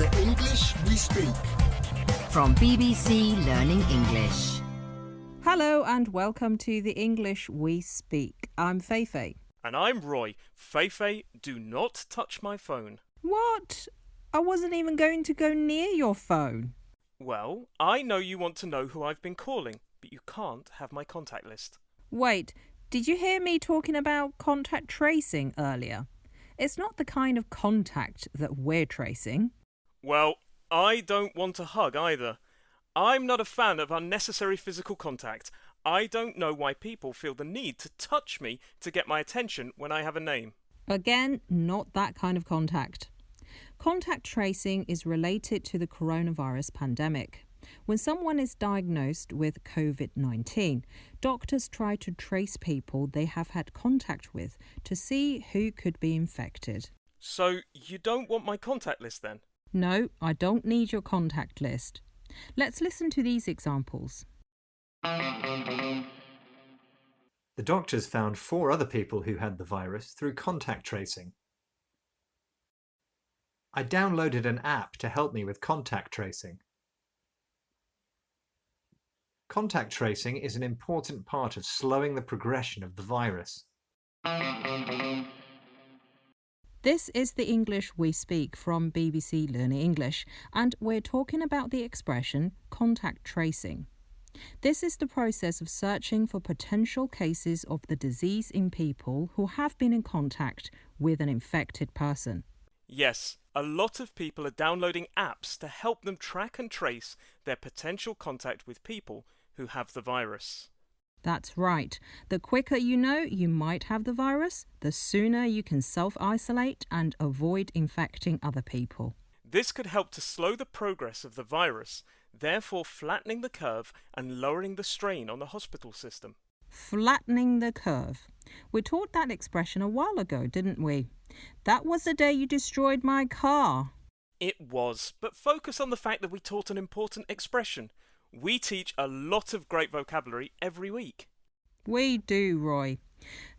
The English we speak. From BBC Learning English. Hello and welcome to The English We Speak. I'm Feifei. And I'm Roy. Feifei, do not touch my phone. What? I wasn't even going to go near your phone. Well, I know you want to know who I've been calling, but you can't have my contact list. Wait, did you hear me talking about contact tracing earlier? It's not the kind of contact that we're tracing. Well, I don't want a hug either. I'm not a fan of unnecessary physical contact. I don't know why people feel the need to touch me to get my attention when I have a name. Again, not that kind of contact. Contact tracing is related to the coronavirus pandemic. When someone is diagnosed with COVID-19, doctors try to trace people they have had contact with to see who could be infected. So you don't want my contact list then? No, I don't need your contact list. Let's listen to these examples. The doctors found 4 other people who had the virus through contact tracing. I downloaded an app to help me with contact tracing. Contact tracing is an important part of slowing the progression of the virus. This is the English we speak from BBC Learning English, and we're talking about the expression contact tracing. This is the process of searching for potential cases of the disease in people who have been in contact with an infected person. Yes, a lot of people are downloading apps to help them track and trace their potential contact with people who have the virus. That's right. The quicker you know you might have the virus, the sooner you can self-isolate and avoid infecting other people. This could help to slow the progress of the virus, therefore flattening the curve and lowering the strain on the hospital system. Flattening the curve. We taught that expression a while ago, didn't we? That was the day you destroyed my car. It was, but focus on the fact that we taught an important expression. We teach a lot of great vocabulary every week. We do, Roy.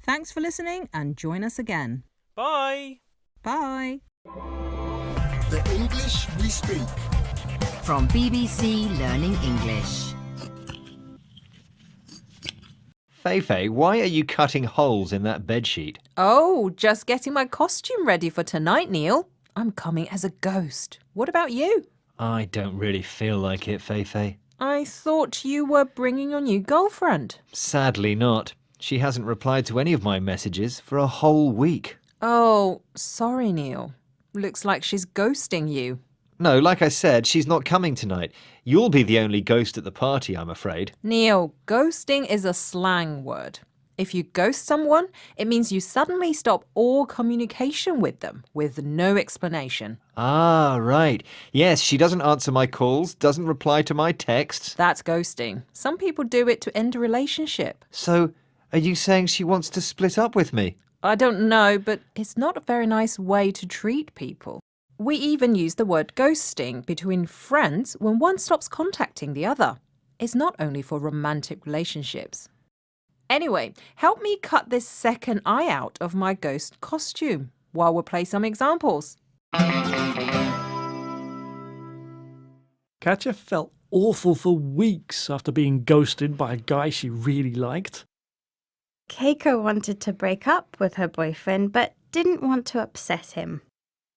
Thanks for listening and join us again. Bye! Bye. The English we speak. From BBC Learning English. Feifei, why are you cutting holes in that bedsheet? Oh, just getting my costume ready for tonight, Neil. I'm coming as a ghost. What about you? I don't really feel like it, Feifei. I thought you were bringing your new girlfriend. Sadly not. She hasn't replied to any of my messages for a whole week. Oh, sorry, Neil. Looks like she's ghosting you. No, like I said, she's not coming tonight. You'll be the only ghost at the party, I'm afraid. Neil, ghosting is a slang word. If you ghost someone, it means you suddenly stop all communication with them with no explanation. Ah, right. Yes, she doesn't answer my calls, doesn't reply to my texts. That's ghosting. Some people do it to end a relationship. So, are you saying she wants to split up with me? I don't know, but it's not a very nice way to treat people. We even use the word ghosting between friends when one stops contacting the other. It's not only for romantic relationships. Anyway, help me cut this second eye out of my ghost costume while we play some examples. Katja felt awful for weeks after being ghosted by a guy she really liked. Keiko wanted to break up with her boyfriend but didn't want to upset him.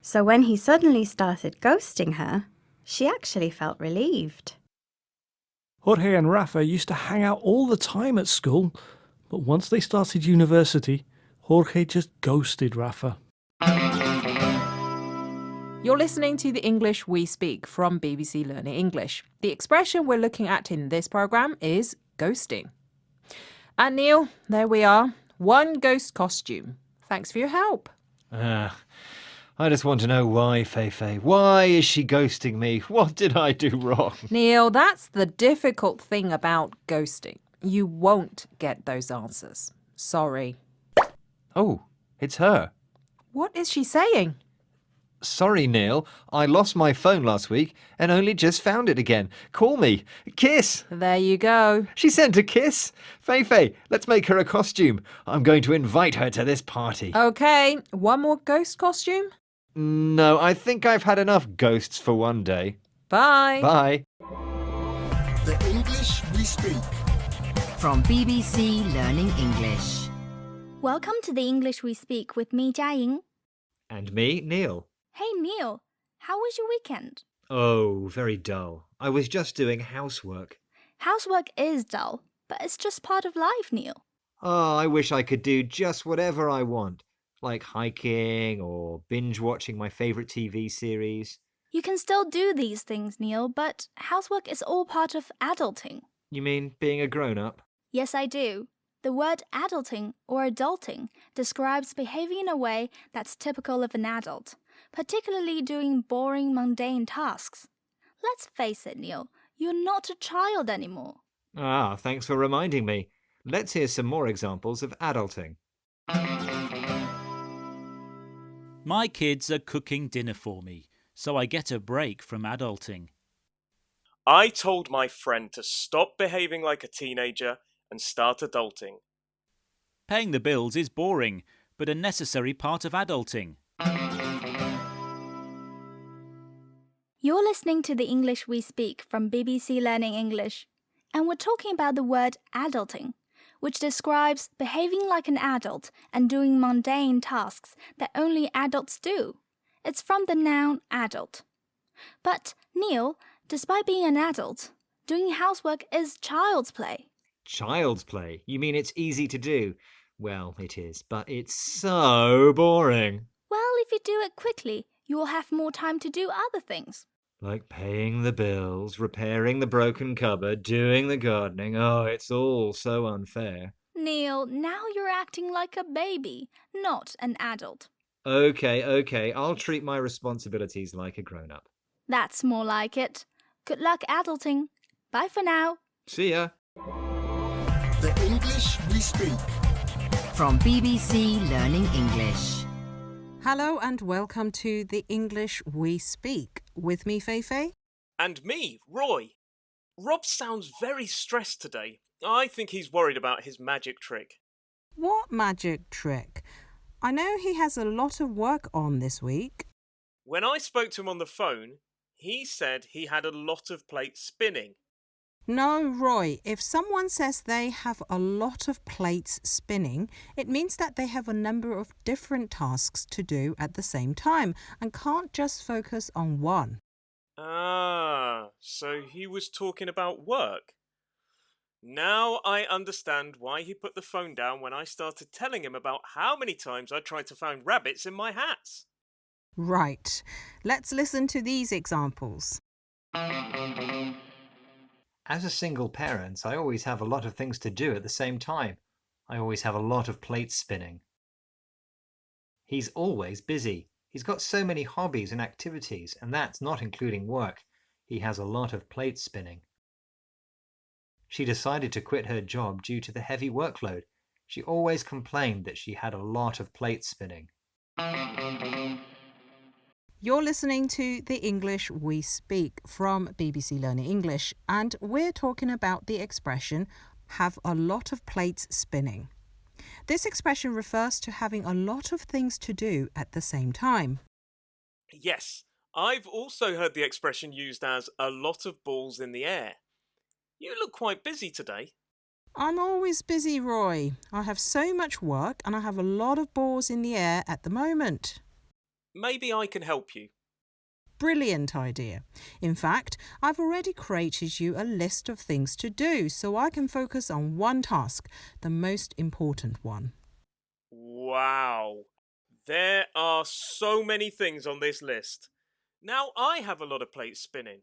So when he suddenly started ghosting her, she actually felt relieved. Jorge and Rafa used to hang out all the time at school, but once they started university, Jorge just ghosted Rafa. You're listening to The English We Speak from BBC Learning English. The expression we're looking at in this programme is ghosting. And Neil, there we are. One ghost costume. Thanks for your help. I just want to know why, Feifei. Why is she ghosting me? What did I do wrong? Neil, that's the difficult thing about ghosting. You won't get those answers. Sorry. Oh, it's her. What is she saying? Sorry, Neil. I lost my phone last week and only just found it again. Call me. Kiss. There you go. She sent a kiss. Feifei, let's make her a costume. I'm going to invite her to this party. Okay, one more ghost costume? No, I think I've had enough ghosts for one day. Bye. Bye. The English we speak. From BBC Learning English. Welcome to the English We Speak with me, Jiaying. And me, Neil. Hey Neil, how was your weekend? Oh, very dull. I was just doing housework. Housework is dull, but it's just part of life, Neil. Oh, I wish I could do just whatever I want, like hiking or binge watching my favourite TV series. You can still do these things, Neil, but housework is all part of adulting. You mean being a grown-up? Yes, I do. The word adulting or adulting describes behaving in a way that's typical of an adult, particularly doing boring, mundane tasks. Let's face it, Neil, you're not a child anymore. Ah, thanks for reminding me. Let's hear some more examples of adulting. My kids are cooking dinner for me, so I get a break from adulting. I told my friend to stop behaving like a teenager and start adulting. Paying the bills is boring, but a necessary part of adulting. You're listening to the English We Speak from BBC Learning English, and we're talking about the word adulting, which describes behaving like an adult and doing mundane tasks that only adults do. It's from the noun adult. But, Neil, despite being an adult, doing housework is child's play. Child's play? You mean it's easy to do? Well, it is, but it's so boring. Well, if you do it quickly, you will have more time to do other things. Like paying the bills, repairing the broken cupboard, doing the gardening. Oh, it's all so unfair. Neil, now you're acting like a baby, not an adult. Okay, I'll treat my responsibilities like a grown-up. That's more like it. Good luck adulting. Bye for now. See ya. The English we speak. From BBC Learning English. Hello and welcome to the English We Speak. With me, Feifei. And me, Roy. Rob sounds very stressed today. I think he's worried about his magic trick. What magic trick? I know he has a lot of work on this week. When I spoke to him on the phone, he said he had a lot of plates spinning. No, Roy, if someone says they have a lot of plates spinning, it means that they have a number of different tasks to do at the same time and can't just focus on one. Ah, so he was talking about work. Now I understand why he put the phone down when I started telling him about how many times I tried to find rabbits in my hats. Right. Let's listen to these examples. As a single parent, I always have a lot of things to do at the same time. I always have a lot of plates spinning. He's always busy. He's got so many hobbies and activities, and that's not including work. He has a lot of plates spinning. She decided to quit her job due to the heavy workload. She always complained that she had a lot of plates spinning. You're listening to The English We Speak from BBC Learning English, and we're talking about the expression have a lot of plates spinning. This expression refers to having a lot of things to do at the same time. Yes, I've also heard the expression used as a lot of balls in the air. You look quite busy today. I'm always busy, Roy. I have so much work and I have a lot of balls in the air at the moment. Maybe I can help you. Brilliant idea. In fact, I've already created you a list of things to do so I can focus on one task, the most important one. Wow, there are so many things on this list. Now I have a lot of plates spinning.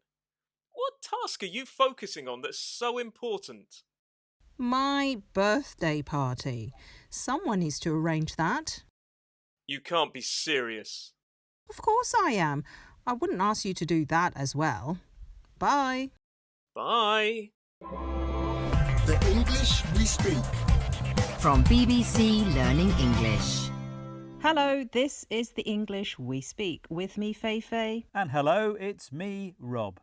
What task are you focusing on that's so important? My birthday party. Someone needs to arrange that. You can't be serious. Of course I am. I wouldn't ask you to do that as well. Bye. Bye. The English we speak. From BBC Learning English. Hello, this is the English We Speak. With me, Feifei. And hello, it's me, Rob.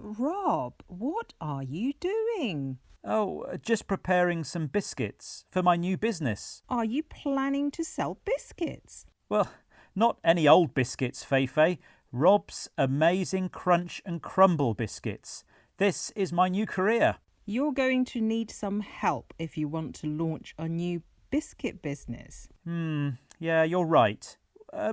Rob, what are you doing? Oh, just preparing some biscuits for my new business. Are you planning to sell biscuits? Well, Not any old biscuits, Feifei. Rob's amazing crunch and crumble biscuits. This is my new career. You're going to need some help if you want to launch a new biscuit business. Yeah, you're right.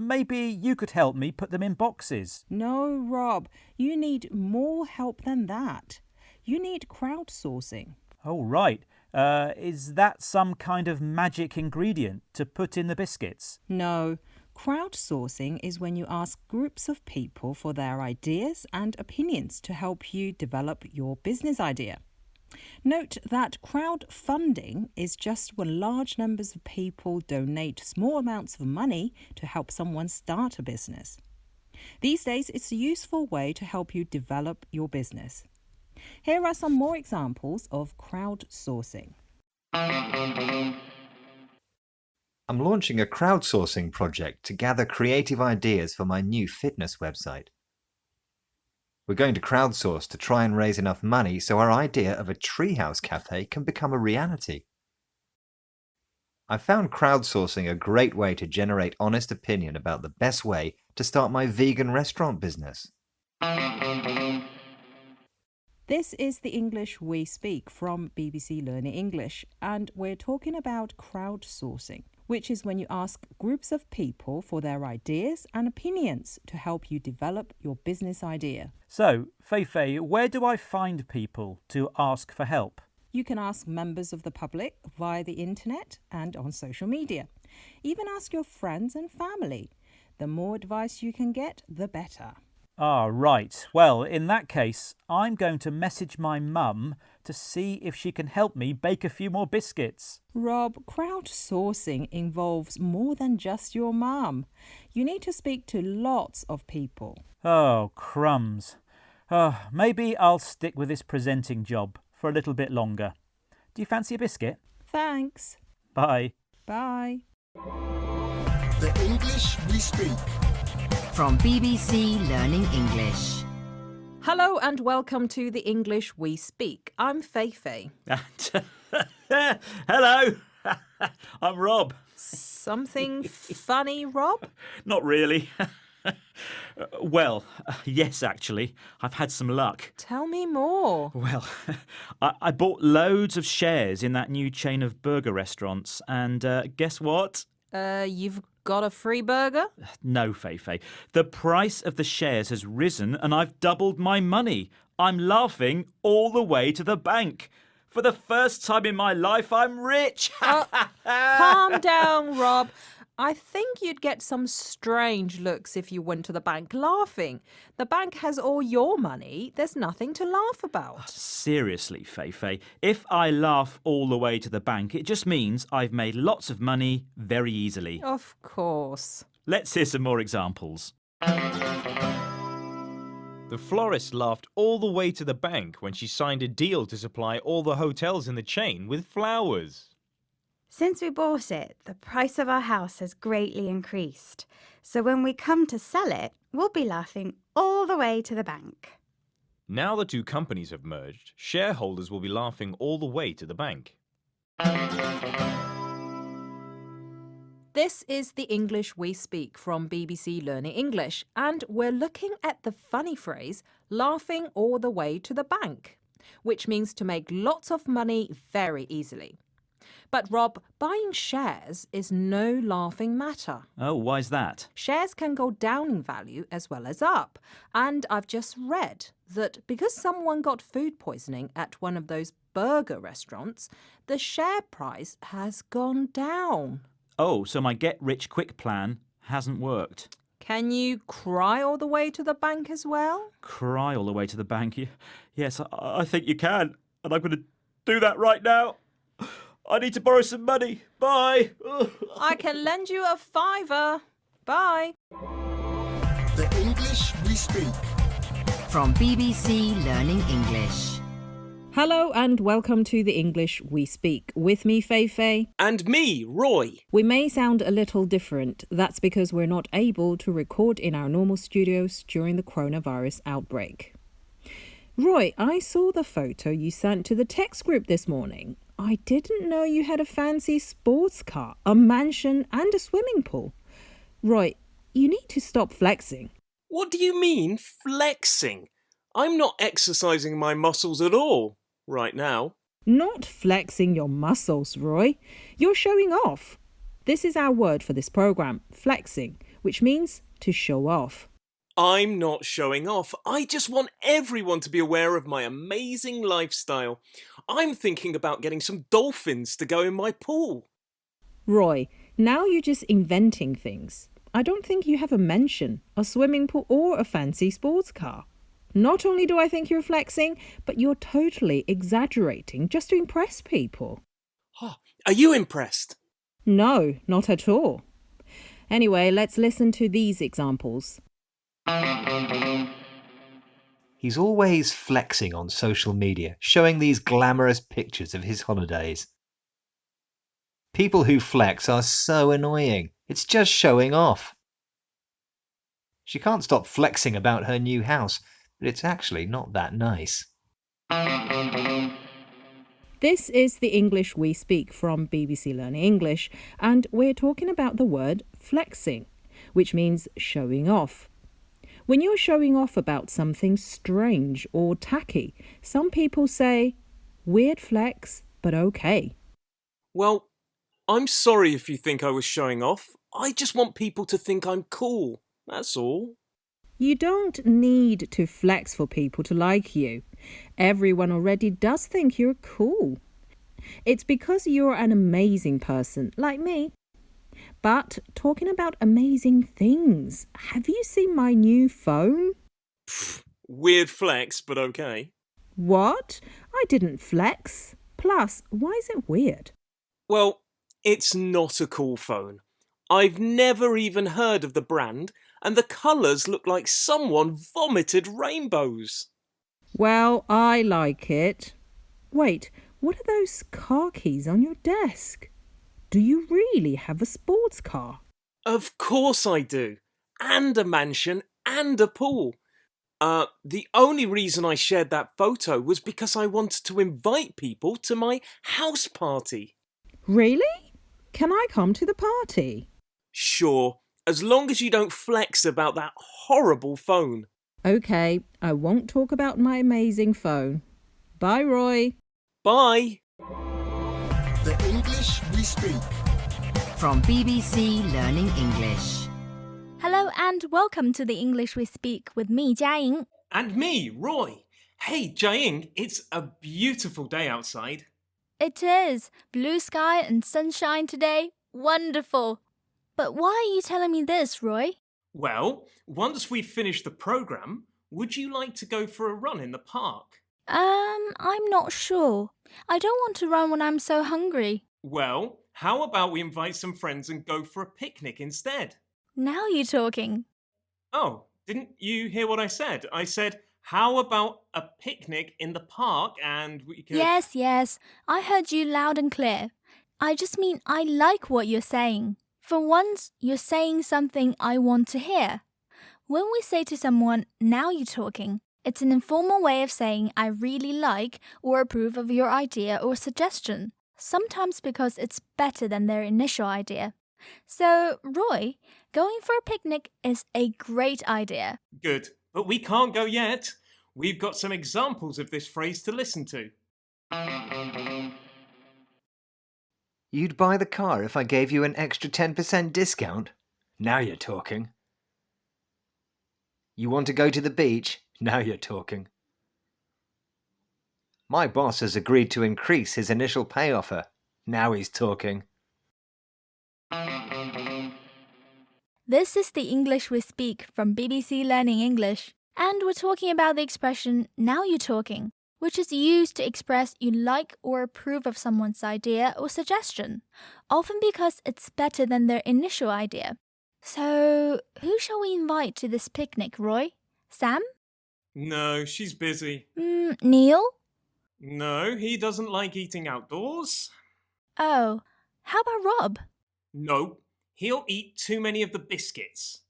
Maybe you could help me put them in boxes. No, Rob, you need more help than that. You need crowdsourcing. Oh, right. Is that some kind of magic ingredient to put in the biscuits? No, crowdsourcing is when you ask groups of people for their ideas and opinions to help you develop your business idea. Note that crowdfunding is just when large numbers of people donate small amounts of money to help someone start a business. These days, it's a useful way to help you develop your business. Here are some more examples of crowdsourcing. I'm launching a crowdsourcing project to gather creative ideas for my new fitness website. We're going to crowdsource to try and raise enough money so our idea of a treehouse cafe can become a reality. I found crowdsourcing a great way to generate honest opinion about the best way to start my vegan restaurant business. This is the English we speak from BBC Learning English, and we're talking about crowdsourcing, which is when you ask groups of people for their ideas and opinions to help you develop your business idea. So, Feifei, where do I find people to ask for help? You can ask members of the public via the internet and on social media. Even ask your friends and family. The more advice you can get, the better. Ah, right. Well, in that case, I'm going to message my mum to see if she can help me bake a few more biscuits. Rob, crowdsourcing involves more than just your mum. You need to speak to lots of people. Oh, crumbs. Maybe I'll stick with this presenting job for a little bit longer. Do you fancy a biscuit? Thanks. Bye. Bye. The English we speak. From BBC Learning English. Hello and welcome to the English we speak. I'm Feifei. Hello. I'm Rob. Something funny, Rob? Not really. Well, yes, actually. I've had some luck. Tell me more. Well, I bought loads of shares in that new chain of burger restaurants, and guess what? You've got a free burger? No, Feifei. The price of the shares has risen and I've doubled my money. I'm laughing all the way to the bank. For the first time in my life, I'm rich. Calm down, Rob. I think you'd get some strange looks if you went to the bank laughing. The bank has all your money. There's nothing to laugh about. Seriously, Feifei, if I laugh all the way to the bank, it just means I've made lots of money very easily. Of course. Let's hear some more examples. The florist laughed all the way to the bank when she signed a deal to supply all the hotels in the chain with flowers. Since we bought it, the price of our house has greatly increased. So when we come to sell it, we'll be laughing all the way to the bank. Now the two companies have merged, shareholders will be laughing all the way to the bank. This is the English we speak from BBC Learning English, and we're looking at the funny phrase, laughing all the way to the bank, which means to make lots of money very easily. But Rob, buying shares is no laughing matter. Oh, why's that? Shares can go down in value as well as up. And I've just read that because someone got food poisoning at one of those burger restaurants, the share price has gone down. Oh, so my get-rich-quick plan hasn't worked. Can you cry all the way to the bank as well? Cry all the way to the bank? Yes, I think you can. And I'm going to do that right now. I need to borrow some money. Bye. I can lend you a £5. Bye. The English we speak. From BBC Learning English. Hello and welcome to the English we speak. With me, Feifei. And me, Roy. We may sound a little different. That's because we're not able to record in our normal studios during the coronavirus outbreak. Roy, I saw the photo you sent to the text group this morning. I didn't know you had a fancy sports car, a mansion and a swimming pool. Roy, you need to stop flexing. What do you mean, flexing? I'm not exercising my muscles at all, right now. Not flexing your muscles, Roy. You're showing off. This is our word for this program, flexing, which means to show off. I'm not showing off. I just want everyone to be aware of my amazing lifestyle. I'm thinking about getting some dolphins to go in my pool. Roy, now you're just inventing things. I don't think you have a mention, a swimming pool or a fancy sports car. Not only do I think you're flexing, but you're totally exaggerating just to impress people. Are you impressed? No, not at all. Anyway, let's listen to these examples. He's always flexing on social media, showing these glamorous pictures of his holidays. People who flex are so annoying. It's just showing off. She can't stop flexing about her new house, but it's actually not that nice. This is the English we speak from BBC Learning English, and we're talking about the word flexing, which means showing off. When you're showing off about something strange or tacky, some people say, weird flex, but okay. Well, I'm sorry if you think I was showing off. I just want people to think I'm cool. That's all. You don't need to flex for people to like you. Everyone already does think you're cool. It's because you're an amazing person, like me. But talking about amazing things, have you seen my new phone? Weird flex, but okay. What? I didn't flex. Plus, why is it weird? Well, it's not a cool phone. I've never even heard of the brand, and the colours look like someone vomited rainbows. Well, I like it. Wait, what are those car keys on your desk? Do you really have a sports car? Of course I do. And a mansion and a pool. The only reason I shared that photo was because I wanted to invite people to my house party. Really? Can I come to the party? Sure, as long as you don't flex about that horrible phone. Okay, I won't talk about my amazing phone. Bye, Roy. Bye. The English we speak. From BBC Learning English. Hello and welcome to the English we speak with me, Jiaying. And me, Roy. Hey, Jiaying, it's a beautiful day outside. It is. Blue sky and sunshine today. Wonderful. But why are you telling me this, Roy? Well, once we've finished the programme, would you like to go for a run in the park? I'm not sure. I don't want to run when I'm so hungry. Well, how about we invite some friends and go for a picnic instead? Now you're talking. Oh, didn't you hear what I said? I said, how about a picnic in the park and we could... Yes, I heard you loud and clear. I just mean I like what you're saying. For once, you're saying something I want to hear. When we say to someone, now you're talking, it's an informal way of saying I really like or approve of your idea or suggestion, sometimes because it's better than their initial idea. So, Roy, going for a picnic is a great idea. Good, but we can't go yet. We've got some examples of this phrase to listen to. You'd buy the car if I gave you an extra 10% discount? Now you're talking. You want to go to the beach? Now you're talking. My boss has agreed to increase his initial pay offer. Now he's talking. This is the English we speak from BBC Learning English, and we're talking about the expression now you're talking, which is used to express you like or approve of someone's idea or suggestion, often because it's better than their initial idea. So, who shall we invite to this picnic, Roy? Sam? No, she's busy. Neil? No, he doesn't like eating outdoors. Oh, how about Rob? No, he'll eat too many of the biscuits.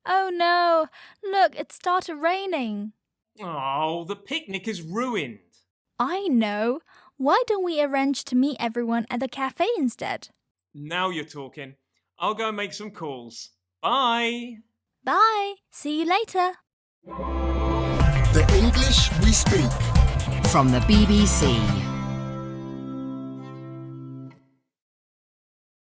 Oh no, look, it started raining. Oh, the picnic is ruined. I know. Why don't we arrange to meet everyone at the cafe instead? Now you're talking. I'll go and make some calls. Bye. Bye. See you later. The English we speak. From the BBC.